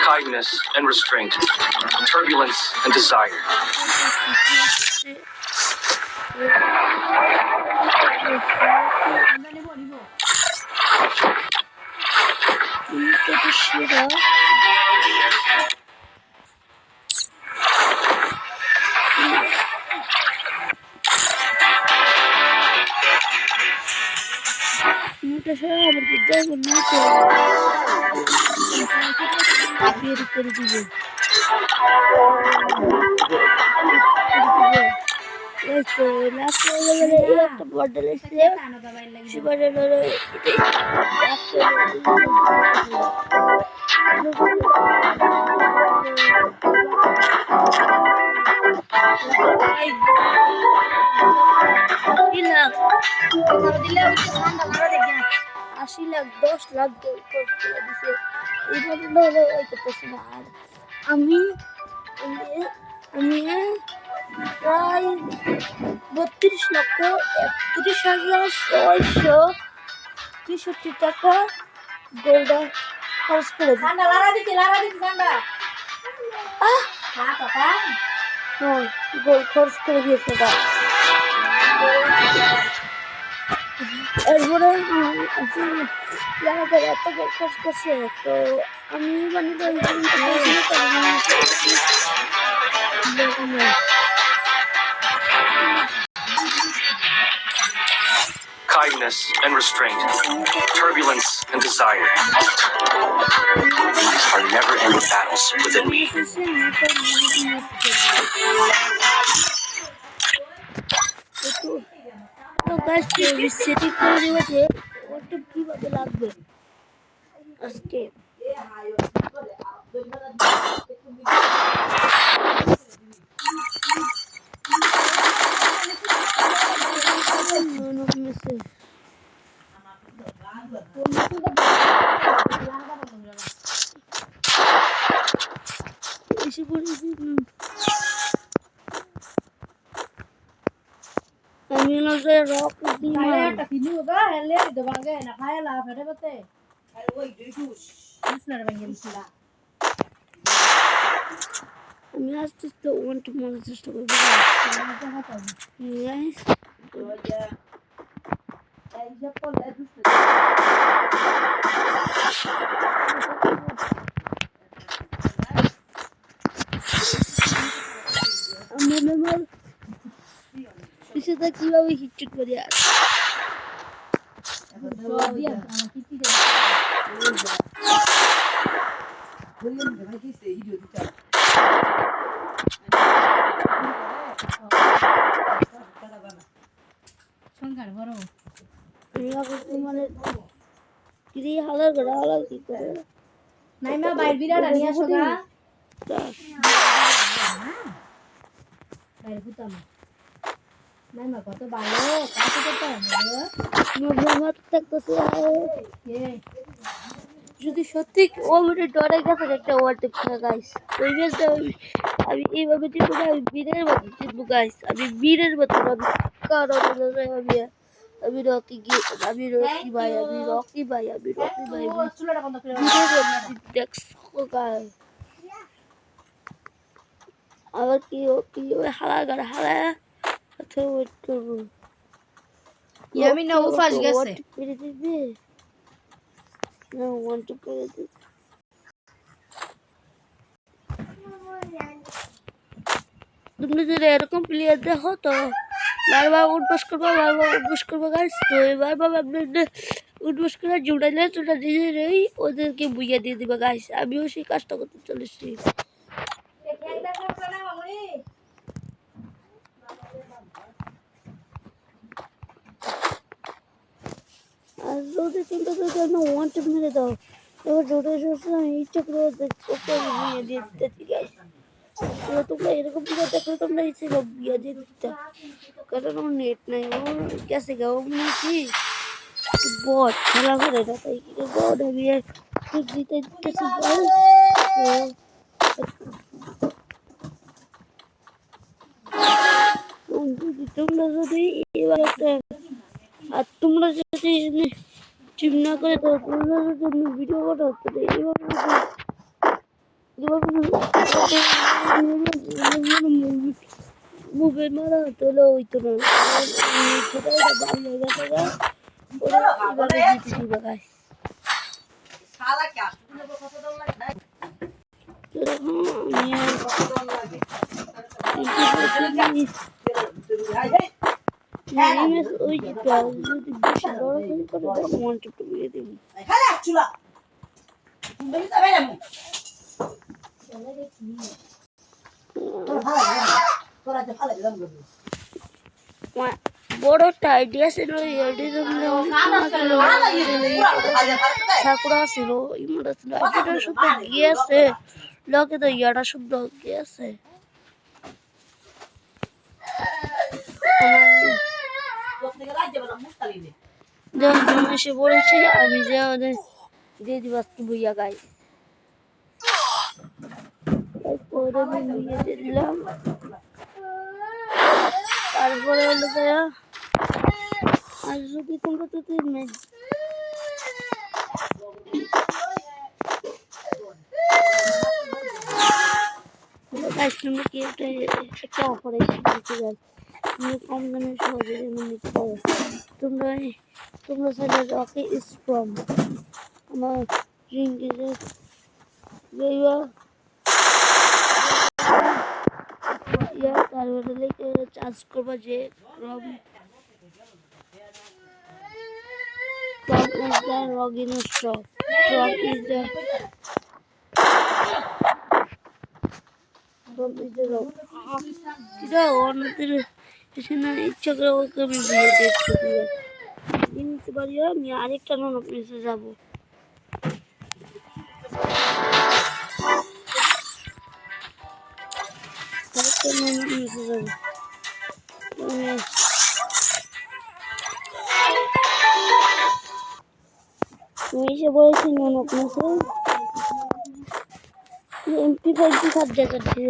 Kindness and restraint, turbulence and desire. একটা বডল এসে $80 লাখ 10 লাখ খরচ করে দিছে এই বডলটা হলো করতেছি না আর আমি আমি প্রায় 32,31,663 টাকা গোল্ডে খরচ করে গোল্ড খরচ করে দিয়েছে এরপরে এত গোল্ড খরচ করছে তো আমি মানে Kindness and restraint, turbulence and desire. These are never-ending battles within me. তো গাছ সেটিং করে দেওয়া যে ওটা কিভাবে লাগবে আজকে রক আমি আস্তে আস্তে ওয়ানটা মনে চেষ্টা করবো সেটা কিভাবে হিট করে আর হালার করে হালার কি করে নাইমা বাইর বিরাটা নিয়ে আসো গা বাইর পুতাম নাইমা কত ভালো কাছে করতে হবে মোহাম্মদ থাকতেছে যদি সত্যি ও মানে ডরে গেছে একটা ওয়ার্ড দেখতে গাইস ওই বেলটা আমি এইভাবে জিতবো আমি বীরের মতো জিতবো গাইস আমি বীরের মতো আমি কারণ আমি রকি ভাই আমি রকি ভাই দেখো গাইস আবার কি হালা গাড়া হালা আচ্ছা ওয়েট করবো ইয়ামিন না উফাস গেছে পেরে দিবে না ওয়ান্ট টু পেরে দিবে তুমি যদি এরকম প্লেয়ার দেখো তো বারবার উঠবস করবো গাইস তো বারবার আপনাদের উঠবস করে জুড়াইলে তোটা নিজেরাই ওদেরকে বুঝিয়ে দিয়ে দিবে গাইস আমিও সেই কাজটা করতে চলেছি আর রোদে চিন্তা করে জন্য ওয়ান্ট মেরে দাও এবার রোদে ইচ্ছা করে ওকে বুঝিয়ে দিয়ে দিতে গাইস তোমরা এরকম ভিডিও দেখলে তোমরা ইচ্ছে বিয়ে দিয়ে দিতে কারণ ওর নেট নাই ওর গেছে গা ও মনে কি বট খেলা করে না তাই বট আমি দিতে দিতেছি তোমরা যদি এবার একটা আর তোমরা যদি জিম না করে তো তোমরা যদি ভিডিও বানাও তাহলে মুভের মারা তাহলে হইতো না সেটাই বাড়ি হয়ে গেছে ওরা এভাবে জিতে দিবে গাছ ওই যে যদি বেশি লড়াচড়ি করে মনটা একটু মেরে দেবো বড় একটা আইডিয়া ছিল ঠাকুরা ছিল ইমরা ছিল আইডিয়াটা শুধু গিয়েছে লোকে তো ইয়াটা শুধু গিয়েছে এসে বলেছে আমি যে ওদের দিয়ে দিব আজকে বইয়া গাই দিয়ে দিলাম তারপরে হলো আর যদি তোমরা তো তোমরা কি একটা অফার এসেছে কম দামে সহজে নিতে পারো তোমরা চাইলে রকে স্ট্রং আমার রিঙ্গিতে তারপরে চার্জ করবা যে login stop from is the এটা অন্যদের এখানে ইচ্ছা করে ওকে আমি বিয়ে দেখতে নিতে পারি আমি আরেকটা নন অফিসে যাবো আরেকটা নন অফিসে যাবো আমি এসে বলেছি নন অফিসে এমপি 5 সাবজেক্ট আছে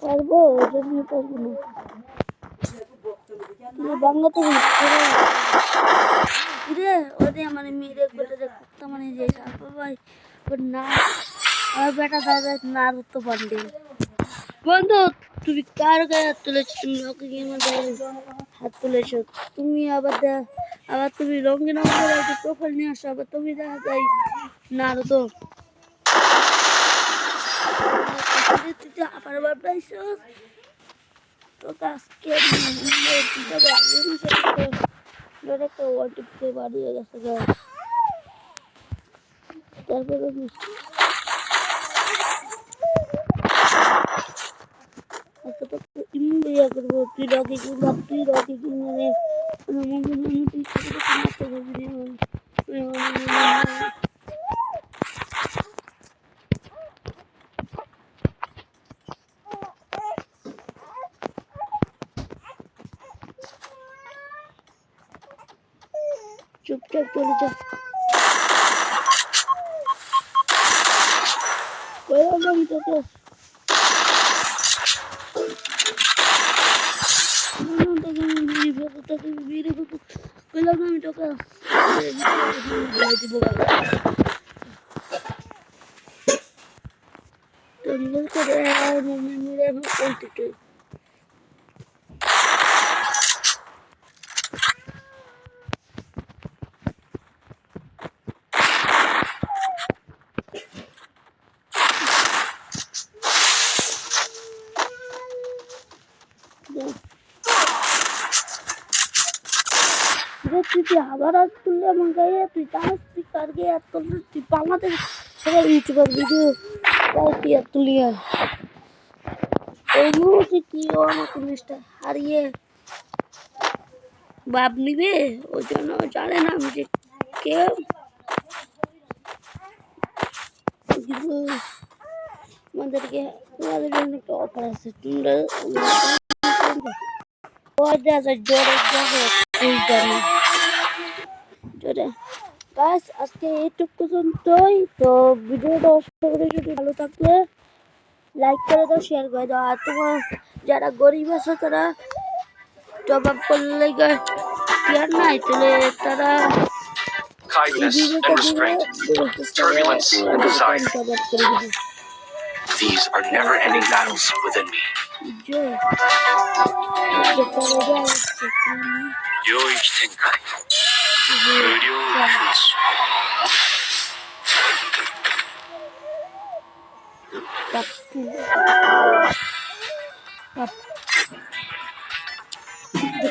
পারবো পারবো না বাংলাতে রে ওদের মানে মেরে বলে কুত্তা মানে যে ভাই না আমার বেটা দাদা না তো বান্ডে বন্ধু তুমি কার গায়ে হাত তুলেছো তুমি ওকে হাত তুলেছো তুমি আবার তুমি রঙিন প্রোফাইল নিয়ে আসো আবার তুমি দেখা যায় না তো আবার বাড়াইছো তো আজকে একটা ওয়াটিপকে বাড়িয়ে গেছে তারপরে ইয়া করবো তুই রকি কিনে চুপচাপ চলে যা আমি তোকে আমি তোকে তুই আবার হাত তুললে আমার গায়ে তুই কার গায়ে হাত তুললে তুই বাংলাদেশ সবাই ইউটিউবার ভিডিও তুই হাত তুলি ওই মুহূর্তে কি ও আমাকে জিনিসটা হারিয়ে ভাব নিবে ওই জন্য জানে না আমি যে কেউ আমাদেরকে তোমাদের জন্য একটা অফার আছে তোমরা জোরে জোরে গাইস আজকে এইটুকু পর্যন্তই। তো ভিডিওটা অবশ্য করে যদি ভালো থাকলে লাইক করে দাও, শেয়ার করে দাও। আর তোমার যারা গরিব আছে তারা টপ আপ করলে কেয়ার নাই, তাহলে তারা Kindness and restraint, turbulence and desire. These are never-ending battles within me. 領域展開無料空襲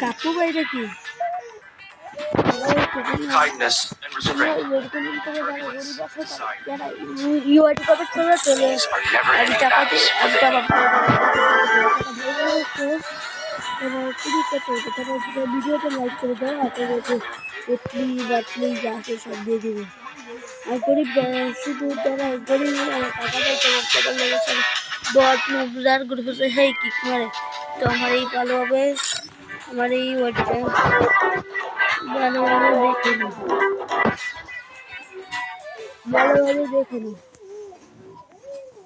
কাকু বাইরে কি Kindness and restraint, turbulence and desire. These are never-ending battles within me. ভিডিওটা লাইক করে দাও, প্লিজ আছে সব দিয়ে দিবে। আর গরিব শুধু যারা গরিব টাকা পাইতে টাকা লেগেছে বট মুজার গ্রুপ আছে হেই কিক মারে। তো আমার এই ভালোভাবে আমার এই ওয়ার্ডটা ভালোভাবে দেখে নিই, ভালোভাবে দেখে নিই।